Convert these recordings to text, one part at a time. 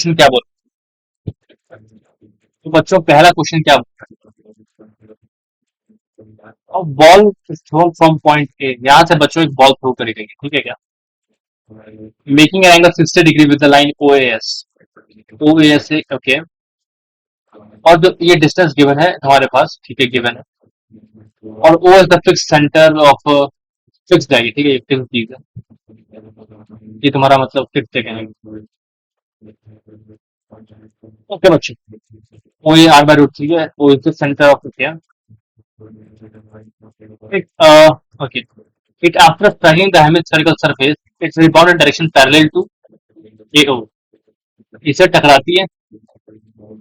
Question क्या बोल, तो बच्चों पहला क्वेश्चन क्या बोल, अब ball throw from point A, यहाँ से बच्चों एक बॉल थ्रो करी गई है, ठीक है क्या, making an angle 60 degree with the line O S, O S से ओके, और जो ये डिस्टेंस गिवन है हमारे पास, ठीक है गिवन है, और O is the fix centre of, fix जाएगी, ठीक है, ये फिक्स चीज है, ये तुम्हारा मतलब फिक्स जगह है, ओके बच्चों, ओ ये आर बाय रूट थ्री है, O is the centre of क्या, it okay, it after striking the hemispherical surface, its rebounded direction parallel to AO, इसे टकराती है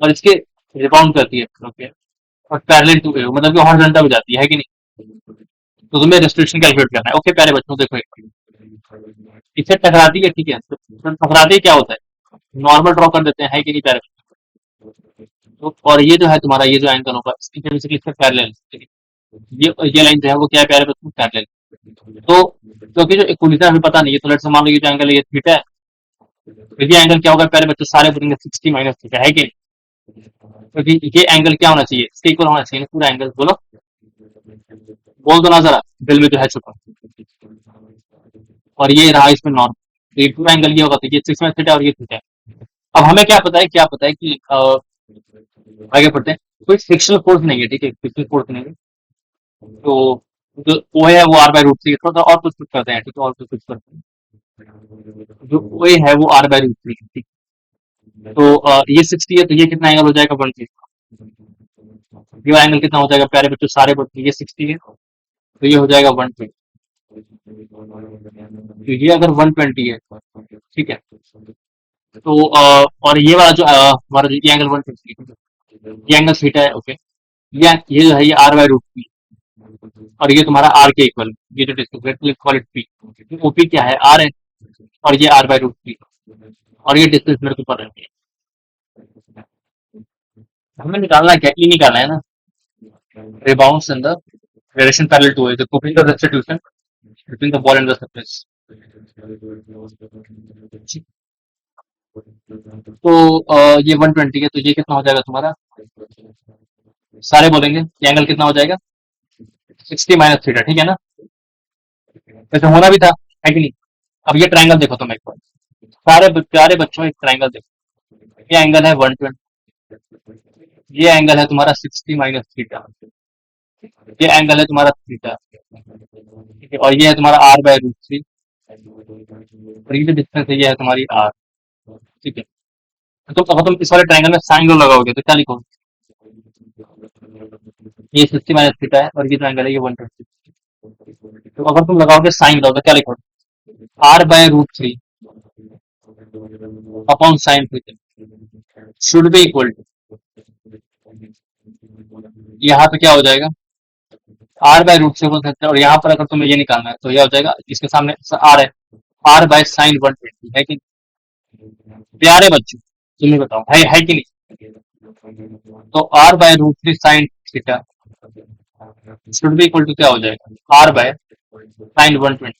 और इसके रिबाउंड करती है, ओके, और पैरेलल टू AO मतलब कि हॉरिजॉन्टल हो जाती है कि नहीं, तो तुम्हें रेस्ट्रिक्शन कैलकुलेट करना है, ओके प्यारे बच्चों देखो एक, इसे टकराती है, ठीक है, तो टकराती है क्या होता है, नॉर्मल ड्रॉ कर देते हैं, है कि नहीं प्यारे बच्चों? तो और ये जो है तुम्हारा ये जो एंगल होगा इसकी बेसिकली इससे पैरेलल, ये लाइन जो है वो क्या है प्यारे बच्चों, पैरेलल, तो क्योंकि जो इक्वलिटी हमें पता नहीं है, तो लेट्स मान लो ये जो एंगल है ये थीटा है, तो ये एंगल क्या होगा प्यारे बच्चों, सारे बोलेंगे 60 माइनस थीटा, है कि क्योंकि ये एंगल क्या होना चाहिए, इसके इक्वल होना चाहिए पूरा एंगल, बोलो बोल दो ना जरा, दिल में जो है छुपा, और ये रहा इसमें नॉर्म, तो ये पूरा एंगल ये होगा, तो ये 6 माइनस थीटा और ये थीटा है। अब हमें क्या पता है कि आगे बढ़ते हैं, कोई फ्रिक्शनल फोर्स नहीं है, ठीक है, फ्रिक्शनल फोर्स नहीं है, तो जो ओ है वो आर बाय रूट थ्री, थोड़ा सा और कुछ करते हैं, ठीक है, और कुछ करते हैं, जो ओ है वो आर बाय रूट थ्री, ठीक है, तो ये 60 है, तो ये कितना एंगल हो जाएगा, 120, ये एंगल कितना हो जाएगा प्यारे बच्चों, सारे बच्चों ये 60 है, तो ये हो जाएगा 120, तो ये अगर 120 है, ठीक है, तो और ये वाला जो हमारा ये एंगल 120, ये एंगल थीटा है, ओके, ये जो है ये आर बाय रूट थ्री, और ये तुम्हारा आर के इक्वल, ये जो distance call it P, OP क्या है, आर है, और ये आर बाय रूट थ्री, और ये डिस्टेंस मेरे को पता है, हमें निकालना है क्या, ई निकालना है ना, rebounds in the direction parallel to it, the coping the restitution between the ball and the surface, तो ये 120 है, तो ये कितना हो जाएगा तुम्हारा, सारे बोलेंगे ये एंगल कितना हो जाएगा, 60 माइनस थीटा, ठीक है ना, वैसे होना भी था, है कि नहीं, अब ये ट्राइंगल देखो तुम एक बार, सारे प्यारे बच्चों एक ट्राइंगल देखो, ये एंगल है 120, ये एंगल है तुम्हारा 60 माइनस थीटा, ये एंगल है तुम्हारा थीटा, ठीक है, और ये है तुम्हारा आर बाय रूट थ्री, और ये जो डिस्टेंस है ये है तुम्हारी आर, ठीक है, तो अगर तुम इस वाले ट्राइंगल में साइन लो लगाओगे तो क्या लिखोगे, ये 60 माइनस थीटा है और ये ट्राइंगल है ये 120, तो अगर तुम लगाओगे साइन लगाओगे तो क्या लिखोगे, R by root three upon sine theta should be equal to, यहाँ पे क्या हो जाएगा, आर बाय रूट थ्री बोल सकते हैं, और यहाँ पर अगर तुम्हें ये निकालना है तो यह हो जाएगा, इसके सामने आर है, आर बाय साइन 120, है कि प्यारे बच्चों, तुम्हें बताओ है कि नहीं, तो R by root three sine theta should be equal to क्या हो जाएगा, आर बाय साइन 120,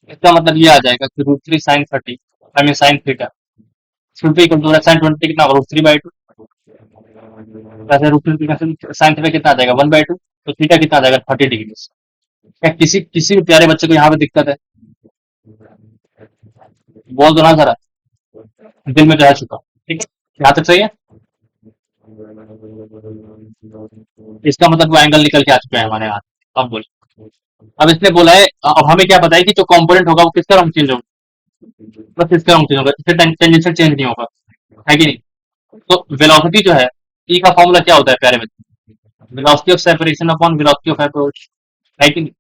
इसका मतलब ये आ जाएगा कि root three sine 30, I mean sine theta should be equal to sine 20 कितना होगा, रूट थ्री बाई टू, वैसे रूट थ्री साइन थीटा कितना आ जाएगा 1/2, तो थीटा कितना आ जाएगा 30 डिग्री, क्या किसी किसी भी प्यारे बच्चे को यहाँ पे दिक्कत है, बोल दो ना जरा, दिल में जो है चुका, ठीक है, यहाँ तक सही है, इसका मतलब वो एंगल निकल के आ चुका है हमारे हाथ, अब बोल, अब इसने बोला है, अब हमें क्या पता है कि जो कंपोनेंट होगा वो किसका रंग चेंज होगा, बस इसका रंग चेंज होगा, इससे टेंजेंशियल चेंज नहीं होगा, है कि नहीं, तो वेलोसिटी जो है, ई का फॉर्मूला क्या होता है प्यारे बच्चे, velocity of separation upon velocity of approach, है कि नहीं,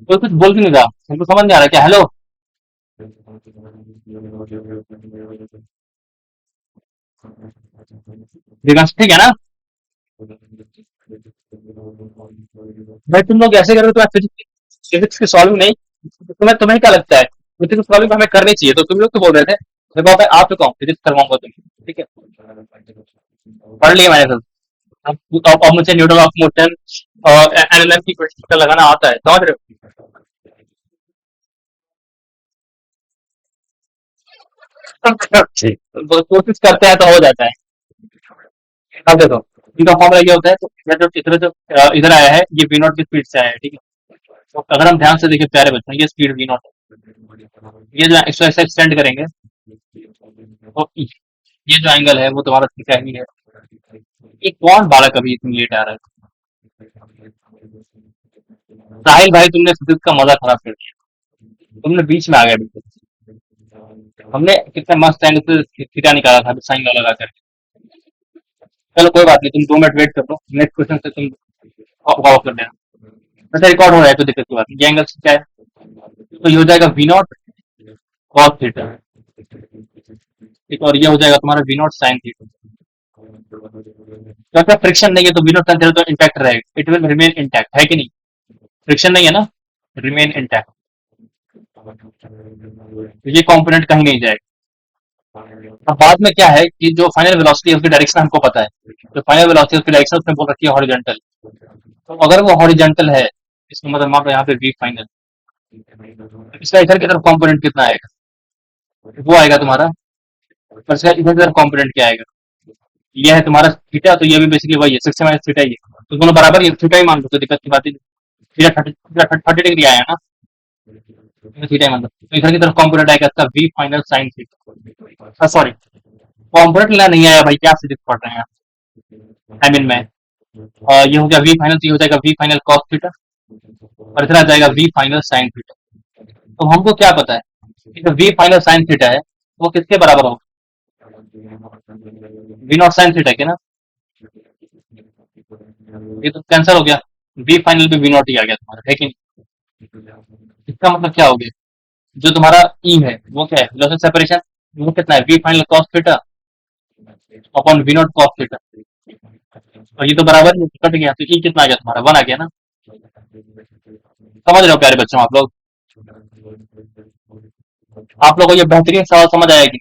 कोई कुछ बोल भी नहीं रहा, तुमको समझ नहीं आ रहा क्या, हेलो, दिगंश ठीक है ना, भाई तुम लोग ऐसे करोगे तो फिजिक्स फिजिक्स की सॉल्विंग नहीं, तुम्हें तुम्हें क्या लगता है, फिजिक्स की सॉल्विंग हमें करनी चाहिए, तो तुम लोग तो बोल रहे थे, देखो मैं आ चुका हूँ, फिजिक्स करवाऊंगा तुम्हें, ठीक है, पढ़ लिया मैंने सब, अब मुझे न्यूटन ऑफ मोशन और एनएलएम की क्वेश्चन लगाना आता है, समझ रहे हो, वो कोशिश करते हैं तो हो जाता है। अब देखो इनका फॉर्मूला ये होता है, तो इधर आया है, ये वी नॉट की स्पीड से आया है, ठीक है। तो अगर हम ध्यान से देखें प्यारे बच्चों, ये स्पीड वी नॉट है, ये जो इसको ऐसे एक्सटेंड करेंगे, तो ये जो एंगल है वो तुम्हारा थीटा ही है। ये कौन बालक अभी इतनी लेट आ रहा है? साहिल भाई, तुमने फिजिक्स का मजा खराब कर दिया, तुमने बीच में आ गए बिल्कुल। हमने कितने मस्त एंगल से थीटा निकाला था साइन वाला लगा करके। चलो कोई बात नहीं, तुम 2 मिनट वेट कर लो, नेक्स्ट क्वेश्चन से तुम गॉ कर लेना। वैसे रिकॉर्ड हो रहा है तो दिक्कत की बात नहीं। ये एंगल क्या है? तो ये हो जाएगा वी नॉट कॉस थीटा, ठीक, और ये हो जाएगा तुम्हारा वी नॉट साइन थीटा। तो अगर फ्रिक्शन नहीं है तो वी नॉट साइन थीटा तो इंटैक्ट रहेगा, इट विल रिमेन इंटैक्ट, है कि नहीं? फ्रिक्शन नहीं है ना, रिमेन इंटैक्ट, तो ये कंपोनेंट कहीं नहीं जाएगा। अब बाद में क्या है कि जो फाइनल वेलोसिटी है उसकी डायरेक्शन हमको पता है, तो फाइनल वेलोसिटी उसकी डायरेक्शन उसने बोल रखी है हॉरिजॉन्टल। तो अगर वो हॉरिजॉन्टल है, इसका मतलब मान लो यहाँ पे वी फाइनल, इसका इधर की तरफ कंपोनेंट कितना आएगा? वो आएगा तुम्हारा, और इसका इधर की तरफ कंपोनेंट क्या आएगा? ये है तुम्हारा थीटा, तो ये भी बेसिकली वही है, 6 माइनस थीटा ही है, तो दोनों बराबर ही थीटा ही मान लो, तो दिक्कत की बात ही नहीं। थीटा 30 डिग्री आया ना, तो थीटा ही मान लो, तो इधर की तरफ कंपोनेंट आएगा इसका V final sine theta, sorry component लेना नहीं आया भाई, क्या फिजिक्स पढ़ रहे हैं आप, आई मीन मैं। ये हो गया वी फाइनल, तो ये हो जाएगा वी फाइनल कॉस थीटा, और इधर आ जाएगा वी फाइनल साइन थीटा। तो हमको क्या पता है कि जो वी फाइनल साइन थीटा है वो किसके बराबर होगा? वी नॉट साइन थीटा के ना, ये तो कैंसिल हो गया, वी फाइनल भी वी नॉट ही आ गया तुम्हारा, है कि नहीं? इसका मतलब क्या हो गया, जो तुम्हारा ई है वो क्या है, वेलोसिटी सेपरेशन, वो कितना है, V final cos theta upon V not cos theta, और ये तो बराबर ही कट गया, तो ई कितना आ गया तुम्हारा, 1 आ गया ना। समझ रहे हो प्यारे बच्चों आप लोग? आप लोगों को ये बेहतरीन सवाल समझ आएगी।